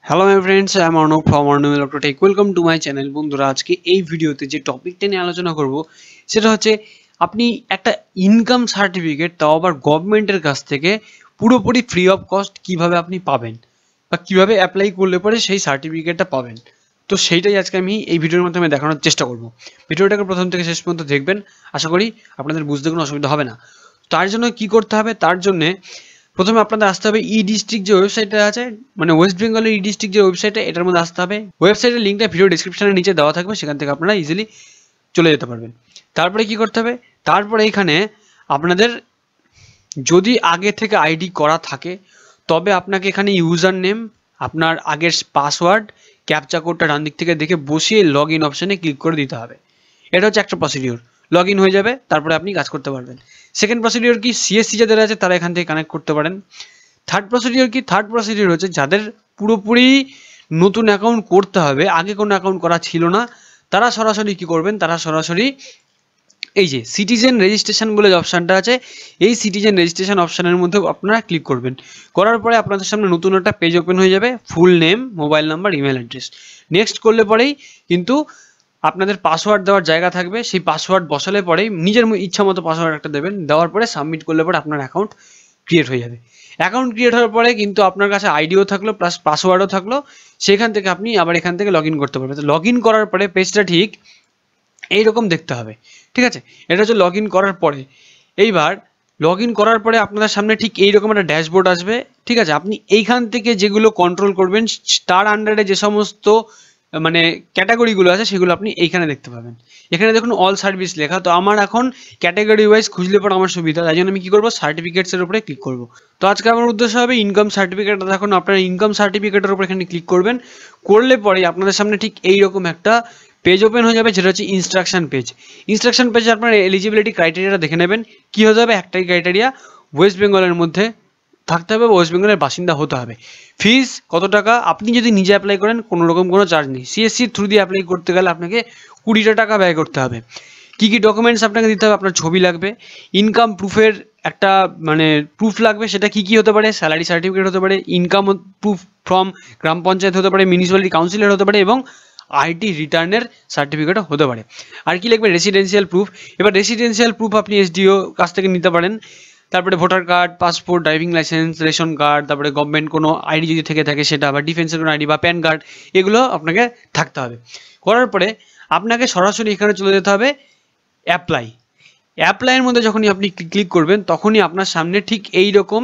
Hello my friends, I am Arnab from Arnab electro tech. Welcome to my channel. বন্ধুরা, আজকে এই ভিডিওতে যে টপিকটা নিয়ে আলোচনা করব সেটা হচ্ছে আপনি একটা ইনকাম সার্টিফিকেট, তাও আবার গভর্নমেন্টের কাছ থেকে পুরোপুরি ফ্রি অফ কস্ট কিভাবে আপনি পাবেন বা কিভাবে অ্যাপ্লাই করলে পরে সেই সার্টিফিকেটটা পাবেন। তো সেইটাই আজকে আমি এই ভিডিওর মাধ্যমে দেখানোর চেষ্টা করব। ভিডিওটাকে প্রথম থেকে শেষ পর্যন্ত দেখবেন, আশা করি আপনাদের বুঝতে কোনো অসুবিধা হবে না। তার জন্য কি করতে হবে, তার জন্যে প্রথমে আপনাদের আসতে হবে ই ডিস্ট্রিক্ট যে ওয়েবসাইটটা আছে, মানে ওয়েস্ট বেঙ্গলের ই ডিস্ট্রিক্ট যে ওয়েবসাইটটা, এটার মধ্যে আসতে হবে। ওয়েবসাইটের লিঙ্কটা ভিডিও ডিসক্রিপশনের নিচে দেওয়া থাকবে, সেখান থেকে আপনারা ইজিলি চলে যেতে পারবেন। তারপরে কি করতে হবে, তারপরে এখানে আপনাদের যদি আগে থেকে আইডি করা থাকে তবে আপনাকে এখানে ইউজার নেম, আপনার আগের পাসওয়ার্ড, ক্যাপচা কোডটা ডান দিক থেকে দেখে বসিয়ে লগ ইন অপশানে ক্লিক করে দিতে হবে। এটা হচ্ছে একটা প্রসিডিওর। লগ ইন হয়ে যাবে, তারপরে আপনি কাজ করতে পারবেন। সেকেন্ড প্রসিডিওর কি, সিএসসি যাদের আছে তারা এখান থেকে কানেক্ট করতে পারেন। থার্ড প্রসিডিওর কি, থার্ড প্রসিডিওর হচ্ছে যাদের পুরোপুরি নতুন অ্যাকাউন্ট করতে হবে, আগে কোনো অ্যাকাউন্ট করা ছিল না, তারা সরাসরি কি করবেন, তারা সরাসরি এই যে সিটিজেন রেজিস্ট্রেশন বলে যে অপশানটা আছে, এই সিটিজেন রেজিস্ট্রেশন অপশানের মধ্যে আপনারা ক্লিক করবেন। করার পরে আপনাদের সামনে নতুন একটা পেজ ওপেন হয়ে যাবে, full name, mobile number, email address. Next করলে পরেই কিন্তু আপনাদের পাসওয়ার্ড দেওয়ার জায়গা থাকবে, সেই পাসওয়ার্ড বসালে পরেই নিজের ইচ্ছা মতো পাসওয়ার্ড একটা দেবেন, দেওয়ার পরে সাবমিট করলে পরে আপনার অ্যাকাউন্ট ক্রিয়েট হয়ে যাবে। অ্যাকাউন্ট ক্রিয়েট হওয়ার পরে কিন্তু আপনার কাছে আইডিও থাকলো প্লাস পাসওয়ার্ডও থাকলো, সেখান থেকে আপনি আবার এখান থেকে লগ ইন করতে পারবেন। তো লগ ইন করার পরে পেজটা ঠিক এইরকম দেখতে হবে, ঠিক আছে? এটা হচ্ছে লগ ইন করার পরে। এইবার লগ ইন করার পরে আপনাদের সামনে ঠিক এইরকম একটা ড্যাশবোর্ড আসবে, ঠিক আছে? আপনি এইখান থেকে যেগুলো কন্ট্রোল করবেন, তার আন্ডারে যে সমস্ত মানে ক্যাটাগরিগুলো আছে সেগুলো আপনি এইখানে দেখতে পাবেন। এখানে দেখুন অল সার্ভিস লেখা, তো আমার এখন ক্যাটাগরি ওয়াইজ খুঁজলে পর আমার সুবিধা, তাই জন্য আমি কি করবো, সার্টিফিকেটসের উপরে ক্লিক করব। তো আজকে আমার উদ্দেশ্য হবে ইনকাম সার্টিফিকেট। দেখুন আপনার ইনকাম সার্টিফিকেটের উপর এখানে ক্লিক করবেন, করলে পরে আপনাদের সামনে ঠিক এইরকম একটা পেজ ওপেন হয়ে যাবে, যেটা হচ্ছে ইনস্ট্রাকশন পেজ। ইনস্ট্রাকশন পেজে আপনার এলিজিবিলিটি ক্রাইটেরিয়াটা দেখে নেবেন। কি হতে হবে, একটাই ক্রাইটেরিয়া, ওয়েস্ট বেঙ্গলের মধ্যে থাকতে হবে, ওয়েস্ট বেঙ্গলের বাসিন্দা হতে হবে। ফিস কত টাকা, আপনি যদি নিজে অ্যাপ্লাই করেন কোনো রকম কোনো চার্জ নেই। সিএসসির থ্রু দিয়ে অ্যাপ্লাই করতে গেলে আপনাকে 20 টাকা ব্যয় করতে হবে। কী কী ডকুমেন্টস আপনাকে দিতে হবে, আপনার ছবি লাগবে, ইনকাম প্রুফের একটা মানে প্রুফ লাগবে, সেটা কি কি হতে পারে, স্যালারি সার্টিফিকেট হতে পারে, ইনকাম প্রুফ ফ্রম গ্রাম পঞ্চায়েত হতে পারে, মিউনিসিপ্যালিটি কাউন্সিলর হতে পারে, এবং আইটি রিটার্নের সার্টিফিকেটও হতে পারে। আর কি লিখবে, রেসিডেন্সিয়াল প্রুফ। এবার রেসিডেন্সিয়াল প্রুফ আপনি এসডিও কাছ থেকে নিতে পারেন। তারপরে voter card, passport, driving licence, ration card, তারপরে গভর্নমেন্ট কোনো আইডি যদি থেকে থাকে সেটা, বা ডিফেন্সের কোনো আইডি বা প্যান কার্ড, এগুলো আপনাকে থাকতে হবে। করার পরে আপনাকে সরাসরি এখানে চলে যেতে হবে অ্যাপ্লাই। অ্যাপ্লাইয়ের মধ্যে যখনই আপনি ক্লিক করবেন তখনই আপনার সামনে ঠিক এই রকম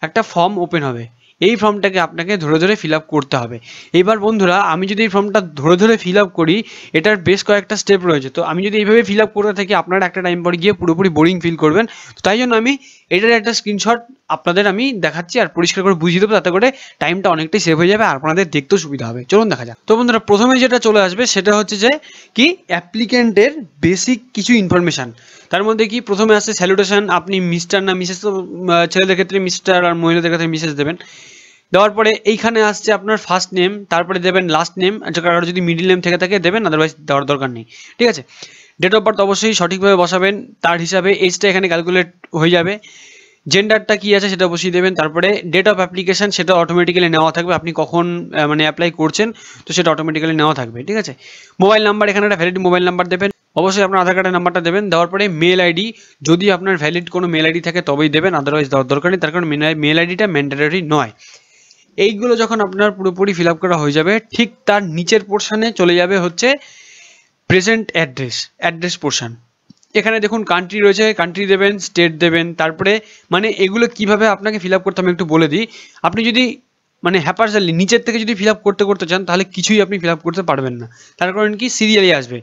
একটা ফর্ম ওপেন হবে। এই ফর্মটাকে আপনাকে ধরে ধরে ফিল আপ করতে হবে। এইবার বন্ধুরা, আমি যদি এই ফর্মটা ধরে ধরে ফিল আপ করি, এটার বেশ কয়েকটা স্টেপ রয়েছে। তো আমি যদি এইভাবে ফিল আপ করতে থাকি, আপনারা একটা টাইম পরে গিয়ে পুরোপুরি বোরিং ফিল করবেন। তো তাই জন্য আমি এটার একটা স্ক্রিনশট আপনাদের আমি দেখাচ্ছি আর পরিষ্কার করে বুঝিয়ে দেবো, তাতে করে টাইমটা অনেকটাই সেভ হয়ে যাবে আর আপনাদের দেখতেও সুবিধা হবে। চলুন দেখা যাক। তো বন্ধুরা, প্রথমে যেটা চলে আসবে সেটা হচ্ছে যে কি, অ্যাপ্লিকেন্টের বেসিক কিছু ইনফরমেশান। তার মধ্যে কি, প্রথমে আসছে স্যালুটেশন, আপনি মিস্টার না মিসেস, তো ছেলেদের ক্ষেত্রে মিস্টার আর মহিলাদের ক্ষেত্রে মিসেস দেবেন। দেওয়ার পরে এইখানে আসছে আপনার ফার্স্ট নেম, তারপরে দেবেন লাস্ট নেম, কারোর যদি মিডিল নেম থেকে থাকে দেবেন, আদারওয়াইজ দেওয়ার দরকার নেই, ঠিক আছে? ডেট অফ বার্থ অবশ্যই সঠিকভাবে বসাবেন, তার হিসাবে এজটা এখানে ক্যালকুলেট হয়ে যাবে। জেন্ডারটা কি আছে সেটা বসিয়ে দেবেন। তারপরে ডেট অফ অ্যাপ্লিকেশন, সেটা অটোমেটিক্যালি নেওয়া থাকবে, আপনি কখন মানে অ্যাপ্লাই করছেন, তো সেটা অটোমেটিক্যালি নেওয়া থাকবে, ঠিক আছে? মোবাইল নাম্বার, এখানে একটা ভ্যালিড মোবাইল নাম্বার দেবেন, অবশ্যই আপনার আধার কার্ডের নাম্বারটা দেবেন। দেওয়ার পরে মেল আইডি, যদি আপনার ভ্যালিড কোনো মেল আইডি থাকে তবেই দেবেন, আদারওয়াইজ দেওয়ার দরকার নেই, তার কারণ মেল আইডিটা ম্যান্ডেটরি নয়। এইগুলো যখন আপনার পুরোপুরি ফিল আপ করা হয়ে যাবে, ঠিক তার নিচের পোর্শনে চলে যাবে হচ্ছে প্রেজেন্ট অ্যাড্রেস পোর্শন। এখানে দেখুন কান্ট্রি রয়েছে, কান্ট্রি দেবেন, স্টেট দেবেন। তারপরে মানে এগুলো কিভাবে আপনাকে ফিল আপ করতে আমি একটু বলে দিই। আপনি যদি মানে হ্যাপারজালি নিচের থেকে যদি ফিল আপ করতে চান, তাহলে কিছুই আপনি ফিল আপ করতে পারবেন না। তার কারণ কি, সিরিয়ালি আসবে।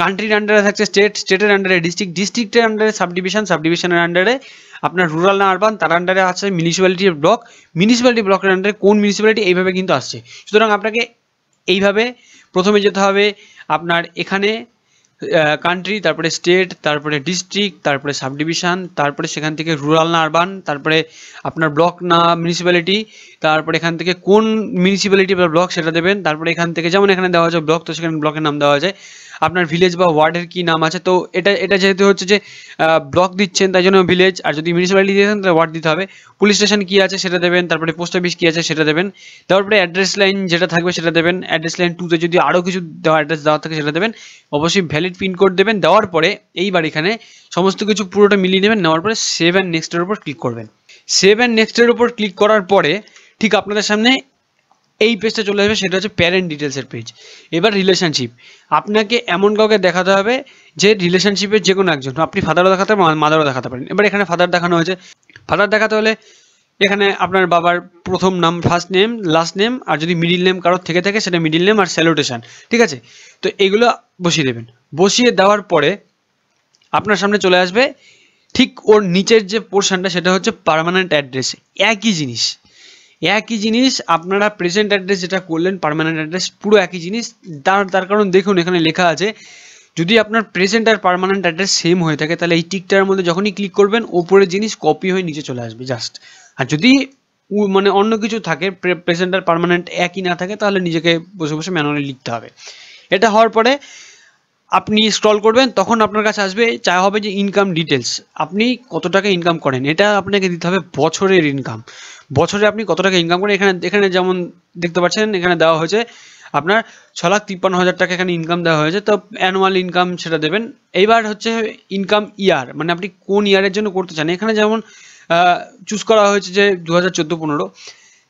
কান্ট্রির আন্ডারে থাকছে স্টেট, স্টেটের আন্ডারে ডিস্ট্রিক্ট, ডিস্ট্রিক্টের আন্ডারে সাবডিভিশন, সাবডিভিশনের আন্ডারে আপনার রুরাল না আরবান, তার আন্ডারে আছে মিউনিসিপ্যালিটি ব্লক, মিউনিসিপ্যালিটি ব্লকের আন্ডারে কোন মিউনিসিপ্যালিটি, এইভাবে কিন্তু আসছে। সুতরাং আপনাকে এইভাবে প্রথমে যেতে হবে আপনার এখানে কান্ট্রি, তারপরে স্টেট, তারপরে ডিস্ট্রিক্ট, তারপরে সাবডিভিশন, তারপরে সেখান থেকে রুরাল না আরবান, তারপরে আপনার ব্লক না মিউনিসিপ্যালিটি, তারপরে এখান থেকে কোন মিউনিসিপ্যালিটি বা ব্লক সেটা দেবেন। তারপরে এখান থেকে যেমন এখানে দেওয়া আছে ব্লক, তো সেখানে ব্লকের নাম দেওয়া যায়। আপনার ভিলেজ বা ওয়ার্ডের কি নাম আছে। তো এটা যেহেতু হচ্ছে যে ব্লক দিচ্ছেন তাই জন্য ভিলেজ, আর যদি মিউনিসিপ্যালিটি দিয়েছেন তাহলে ওয়ার্ড দিতে হবে। পুলিশ স্টেশন কি আছে সেটা দেবেন, তারপরে পোস্ট অফিস কি আছে সেটা দেবেন, তারপরে অ্যাড্রেস লাইন যেটা থাকবে সেটা দেবেন, অ্যাড্রেস লাইন 2 তে যদি আরও কিছু অ্যাড্রেস দেওয়া থাকে সেটা দেবেন, অবশ্যই ভ্যালিড পিনকোড দেবেন। দেওয়ার পরে এইবার এখানে সমস্ত কিছু পুরোটা মিলিয়ে নেবেন, নেওয়ার পরে সেভ অ্যান্ড নেক্সটের উপর ক্লিক করবেন। সেভ অ্যান্ড নেক্সটের উপর ক্লিক করার পরে ঠিক আপনাদের সামনে এই পেজটা চলে আসবে, সেটা হচ্ছে প্যারেন্ট ডিটেলসের পেজ। এবার রিলেশনশিপ, আপনাকে এমন কাউকে দেখাতে হবে যে রিলেশনশিপের যে কোনো একজন, আপনি ফাদারও দেখাতে পারেন, মাদারও দেখাতে পারেন। এবার এখানে ফাদার দেখানো হয়েছে, ফাদার দেখাতে হলে এখানে আপনার বাবার প্রথম নাম, ফার্স্ট নেম, লাস্ট নেম, আর যদি মিডিল নেম কারোর থেকে থাকে সেটা মিডিল নেম আর স্যালুটেশন, ঠিক আছে। তো এইগুলো বসিয়ে দেবেন। বসিয়ে দেওয়ার পরে আপনার সামনে চলে আসবে ঠিক ওর নিচের যে পোর্শনটা সেটা হচ্ছে পার্মানেন্ট অ্যাড্রেস। একই জিনিস আপনারা প্রেজেন্ট অ্যাড্রেস যেটা করলেন, পার্মানেন্ট অ্যাড্রেস পুরো একই জিনিস। তার কারণ দেখুন এখানে লেখা আছে যদি আপনার প্রেজেন্ট আর পার্মানেন্ট অ্যাড্রেস সেম হয়ে থাকে তাহলে এই টিকটার মধ্যে যখনই ক্লিক করবেন ওপরের জিনিস কপি হয়ে নিচে চলে আসবে জাস্ট। আর যদি মানে অন্য কিছু থাকে, প্রেজেন্ট আর পার্মানেন্ট একই না থাকে, তাহলে নিজেকে বসে বসে ম্যানুয়ালি লিখতে হবে। এটা হওয়ার পরে আপনি স্ক্রল করবেন, তখন আপনার কাছে আসবে চা হবে যে ইনকাম ডিটেলস, আপনি কত টাকা ইনকাম করেন। এটা আপনাকে দিতে হবে বছরের ইনকাম, বছরে আপনি কত টাকা ইনকাম করেন। এখানে যেমন দেখতে পাচ্ছেন এখানে দেওয়া হয়েছে আপনার 6,53,000 টাকা এখানে ইনকাম দেওয়া হয়েছে। তো অ্যানুয়াল ইনকাম সেটা দেবেন। এইবার হচ্ছে ইনকাম ইয়ার, মানে আপনি কোন ইয়ারের জন্য করতে চান। এখানে যেমন চুজ করা হয়েছে যে 2014-15।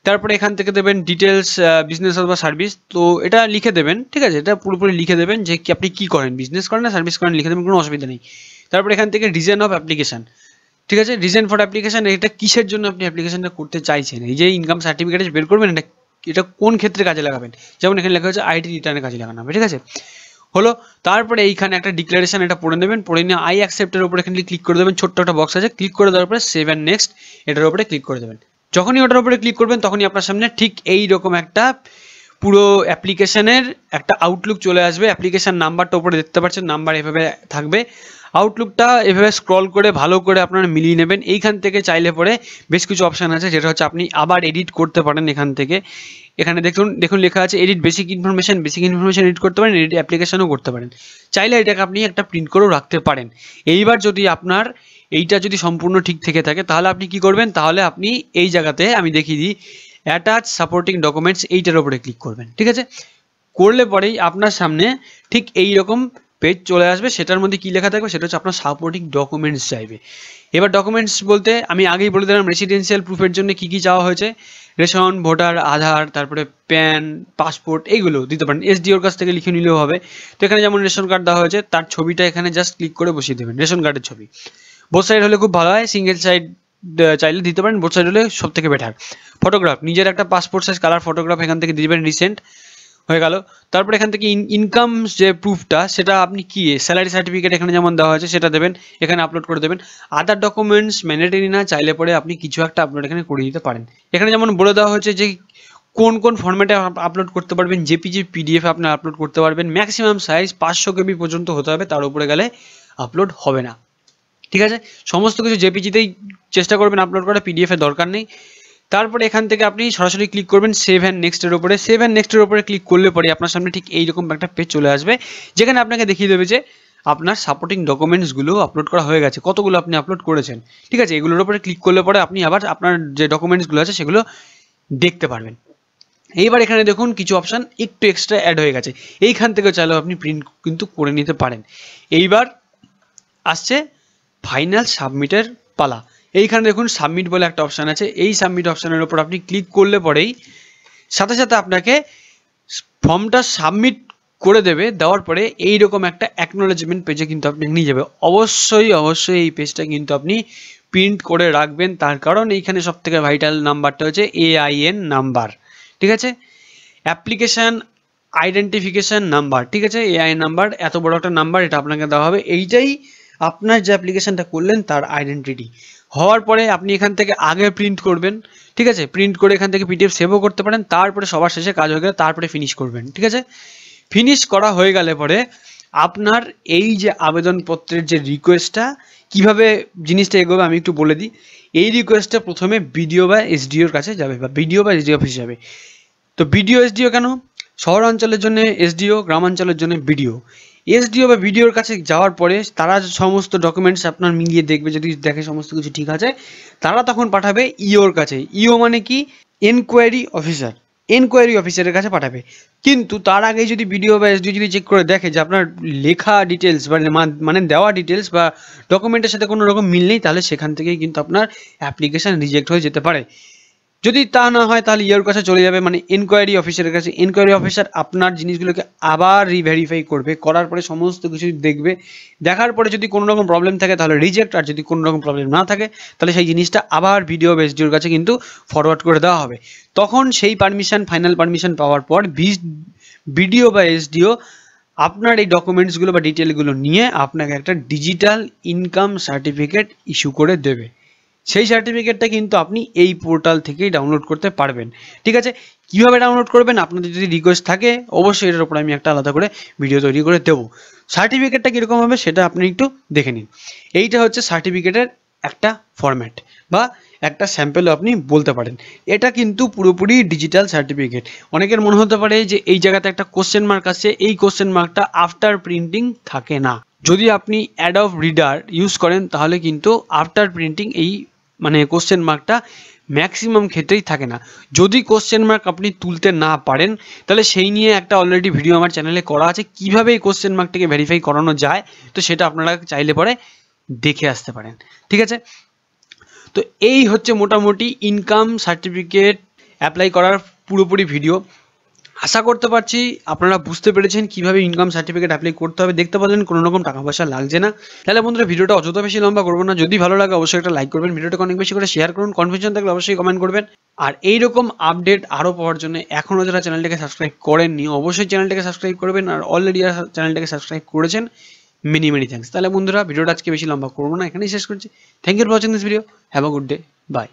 তারপরে এখান থেকে দেবেন ডিটেলস, বিজনেস অথবা সার্ভিস, তো এটা লিখে দেবেন, ঠিক আছে। এটা পুরোপুরি লিখে দেবেন যে আপনি কি করেন, বিজনেস করেন না সার্ভিস করেন, লিখে দেবেন, কোনো অসুবিধা নেই। তারপরে এখান থেকে রিজন অফ অ্যাপ্লিকেশন, ঠিক আছে, রিজন ফর অ্যাপ্লিকেশন, এটা কিসের জন্য আপনি অ্যাপ্লিকেশনটা করতে চাইছেন, এই যে ইনকাম সার্টিফিকেট বের করবেন এটা কোন ক্ষেত্রে কাজে লাগাবেন। যেমন এখানে লেখা হচ্ছে আইটি রিটার্নে কাজে লাগানো হবে, ঠিক আছে হলো। তারপরে এইখানে একটা ডিক্লারেশন এটা পড়ে নেবেন, পড়ে নিয়ে আই অ্যাকসেপ্টের উপরে এখানে ক্লিক করে দেবেন, ছোট্ট একটা বক্স আছে, ক্লিক করে দেওয়ার পরে সেভ অ্যান্ড নেক্সট এটার উপরে ক্লিক করে দেবেন। যখনই ওটার উপরে ক্লিক করবেন তখনই আপনার সামনে ঠিক এই রকম একটা পুরো অ্যাপ্লিকেশনের একটা আউটলুক চলে আসবে। অ্যাপ্লিকেশন নাম্বারটা উপরে দেখতে পাচ্ছেন, নাম্বার এভাবে থাকবে। আউটলুকটা এভাবে স্ক্রল করে ভালো করে আপনারা মিলিয়ে নেবেন। এইখান থেকে চাইলে পরে বেশ কিছু অপশান আছে, যেটা হচ্ছে আপনি আবার এডিট করতে পারেন এখান থেকে। এখানে দেখুন লেখা আছে এডিট বেসিক ইনফরমেশন এডিট করতে পারেন, এডিট অ্যাপ্লিকেশনও করতে পারেন। চাইলে এটাকে আপনি একটা প্রিন্ট করেও রাখতে পারেন। এইবার যদি আপনার এইটা যদি সম্পূর্ণ ঠিক থেকে থাকে তাহলে আপনি কি করবেন, তাহলে আপনি এই জায়গাতে আমি দেখিয়ে দিই অ্যাটাচ সাপোর্টিং ডকুমেন্টস, এইটার উপরে ক্লিক করবেন, ঠিক আছে। করলে পরেই আপনার সামনে ঠিক এই রকম পেজ চলে আসবে। সেটার মধ্যে কি লেখা থাকবে, সেটা হচ্ছে আপনার সাপোর্টিং ডকুমেন্টস চাইবে। এবার ডকুমেন্টস বলতে আমি আগেই বলে দিলাম রেসিডেন্সিয়াল প্রুফের জন্য কি কি চাওয়া হয়েছে, রেশন, ভোটার, আধার, তারপরে প্যান, পাসপোর্ট, এইগুলো দিতে পারেন। এসডিওর কাছ থেকে লিখে নিলেও হবে। তো এখানে যেমন রেশন কার্ড দেওয়া হয়েছে, তার ছবিটা এখানে জাস্ট ক্লিক করে বসিয়ে দেবেন, রেশন কার্ডের ছবি। বোথ সাইড হলে খুব ভালো হয়, সিঙ্গেল সাইড চাইলে দিতে পারেন, বোথ সাইড হলে সব থেকে বেটার। ফটোগ্রাফ, নিজের একটা পাসপোর্ট সাইজ কালার ফটোগ্রাফ এখান থেকে দিয়ে দেবেন, রিসেন্ট হয়ে গেল। তারপরে এখান থেকে ইনকাম যে প্রুফটা সেটা আপনি কি স্যালারি সার্টিফিকেট এখানে যেমন দেওয়া হয়েছে সেটা দেবেন, এখানে আপলোড করে দেবেন। আদার ডকুমেন্টস ম্যান্ডেটরি না, চাইলে পরে আপনি কিছু একটা আপলোড এখানে করে দিতে পারেন। এখানে যেমন বলে দেওয়া হয়েছে যে কোন কোন ফরম্যাটে আপলোড করতে পারবেন, জেপিজি, পিডিএফ আপনি আপলোড করতে পারবেন। ম্যাক্সিমাম সাইজ 500 KB পর্যন্ত হতে হবে, তার উপরে গেলে আপলোড হবে না, ঠিক আছে। সমস্ত কিছু জেপিজিতেই চেষ্টা করবেন আপলোড করা, পিডিএফ এর দরকার নেই। তারপরে এখান থেকে আপনি সরাসরি ক্লিক করবেন সেভ অ্যান্ড নেক্সটের উপরে। সেভ অ্যান্ড নেক্সটের উপরে ক্লিক করলে পরে আপনার সামনে ঠিক এইরকম একটা পেজ চলে আসবে, যেখানে আপনাকে দেখিয়ে দেবে যে আপনার সাপোর্টিং ডকুমেন্টসগুলো আপলোড করা হয়ে গেছে, কতগুলো আপনি আপলোড করেছেন, ঠিক আছে। এগুলোর উপরে ক্লিক করলে পরে আপনি আবার আপনার যে ডকুমেন্টসগুলো আছে সেগুলো দেখতে পারবেন। এইবার এখানে দেখুন কিছু অপশান একটু এক্সট্রা অ্যাড হয়ে গেছে, এইখান থেকে চাইলেও আপনি প্রিন্ট কিন্তু করে নিতে পারেন। এইবার আসছে ফাইনাল সাবমিটের পালা। এইখানে দেখুন সাবমিট বলে একটা অপশান আছে, এই সাবমিট অপশানের উপর আপনি ক্লিক করলে পরেই সাথে সাথে আপনাকে ফর্মটা সাবমিট করে দেবে। দেওয়ার পরে এইরকম একটা অ্যাকনোলেজমেন্ট পেজে কিন্তু আপনি নিয়ে যাবে। অবশ্যই এই পেজটা কিন্তু আপনি প্রিন্ট করে রাখবেন, তার কারণ এইখানে সব থেকে ভাইটাল নাম্বারটা হচ্ছে AIN নাম্বার, ঠিক আছে, অ্যাপ্লিকেশান আইডেন্টিফিকেশান নাম্বার, ঠিক আছে। AIN নাম্বার এত বড় একটা নাম্বার, এটা আপনাকে দেওয়া হবে। এইটাই আপনার যে অ্যাপ্লিকেশানটা করলেন তার আইডেন্টিটি। হওয়ার পরে আপনি এখান থেকে আগে প্রিন্ট করবেন, ঠিক আছে, প্রিন্ট করে এখান থেকে PDF সেভও করতে পারেন। তারপরে সবার শেষে কাজ হয়ে গেলে তারপরে ফিনিশ করবেন, ঠিক আছে। ফিনিশ করা হয়ে গেলে পরে আপনার এই যে আবেদনপত্রের যে রিকোয়েস্টটা কিভাবে জিনিসটা এগোবে আমি একটু বলে দিই। এই রিকোয়েস্টটা প্রথমে BDO বা SDOর কাছে যাবে, বা BDO বা SDO অফিস যাবে। তো BDO SDO কেন? শহরাঞ্চলের জন্য SDO, গ্রামাঞ্চলের জন্য BDO। এসডিও বা বিডিওর কাছে যাওয়ার পরে তারা সমস্ত ডকুমেন্টস আপনার মিলিয়ে দেখবে, যদি দেখে সমস্ত কিছু ঠিক আছে তারা তখন পাঠাবে ইওর কাছে। ইও মানে কি? Enquiry officer. এনকোয়ারি অফিসারের কাছে পাঠাবে। কিন্তু তার আগে যদি বিডিও বা এসডিও যদি চেক করে দেখে যে আপনার লেখা ডিটেলস মানে দেওয়া ডিটেলস বা ডকুমেন্টের সাথে কোনো রকম মিল নেই, তাহলে সেখান থেকেই কিন্তু আপনার অ্যাপ্লিকেশান রিজেক্ট হয়ে যেতে পারে। যদি তা না হয় তাহলে ইওর কাছে চলে যাবে, মানে এনকোয়ারি অফিসারের কাছে। এনকোয়ারি অফিসার আপনার জিনিসগুলোকে আবার রিভেরিফাই করবে, করার পরে সমস্ত কিছু দেখবে, দেখার পরে যদি কোনো রকম প্রবলেম থাকে তাহলে রিজেক্ট, আর যদি কোনো রকম প্রবলেম না থাকে তাহলে সেই জিনিসটা আবার বিডিও বা এসডিওর কাছে কিন্তু ফরওয়ার্ড করে দেওয়া হবে। তখন সেই পারমিশন, ফাইনাল পারমিশন পাওয়ার পর বিডিও বা এসডিও আপনার এই ডকুমেন্টসগুলো বা ডিটেলগুলো নিয়ে আপনাকে একটা ডিজিটাল ইনকাম সার্টিফিকেট ইস্যু করে দেবে। সেই সার্টিফিকেটটা কিন্তু আপনি এই পোর্টাল থেকেই ডাউনলোড করতে পারবেন। ঠিক আছে, কীভাবে ডাউনলোড করবেন? আপনাদের যদি রিকোয়েস্ট থাকে অবশ্যই এটার উপর আমি একটা আলাদা করে ভিডিও তৈরি করে দেবো। সার্টিফিকেটটা কীরকম হবে সেটা আপনি একটু দেখে নিন। এইটা হচ্ছে সার্টিফিকেটের একটা ফরম্যাট বা একটা স্যাম্পেলও আপনি বলতে পারেন। এটা কিন্তু পুরোপুরি ডিজিটাল সার্টিফিকেট। অনেকের মনে হতে পারে যে এই জায়গাতে একটা কোশ্চেন মার্ক আছে, এই কোশ্চেন মার্কটা আফটার প্রিন্টিং থাকে না। যদি আপনি অ্যাডব রিডার ইউজ করেন তাহলে কিন্তু আফটার প্রিন্টিং এই মানে কোশ্চেন মার্কটা ম্যাক্সিমাম ক্ষেত্রেই থাকে না। যদি কোশ্চেন মার্ক আপনি তুলতে না পারেন তাহলে সেই নিয়ে একটা অলরেডি ভিডিও আমার চ্যানেলে করা আছে, কিভাবে এই কোশ্চেন মার্কটাকে ভেরিফাই করানো যায়। তো সেটা আপনারা চাইলে পরে দেখে আসতে পারেন। ঠিক আছে, তো এই হচ্ছে মোটামুটি ইনকাম সার্টিফিকেট অ্যাপ্লাই করার পুরোপুরি ভিডিও। আশা করতে পারছি আপনারা বুঝতে পেরেছেন কিভাবে ইনকাম সার্টিফিকেট অ্যাপ্লাই করতে হবে। দেখতে পারলেন কোনো রকম টাকা পয়সা লাগছে না। তাহলে বন্ধুরা ভিডিওটা অযথা বেশি লম্বা করবো না। যদি ভালো লাগে অবশ্যই একটা লাইক করবেন, ভিডিওটাকে অনেক বেশি করে শেয়ার করুন, কনফিউশন থাকলে অবশ্যই কমেন্ট করবেন। আর এইরকম আপডেট আরও পাওয়ার জন্য এখনও যারা চ্যানেলটাকে সাবস্ক্রাইব করেননি অবশ্যই চ্যানেলটাকে সাবস্ক্রাইব করবেন, আর অলরেডি যারা চ্যানেলটাকে সাবস্ক্রাইব করেছেন মেনি থ্যাঙ্কস। তাহলে বন্ধুরা ভিডিওটা আজকে বেশি লম্বা করবো না, এখানেই শেষ করছি। Thank you for watching this video. Have a good day, by.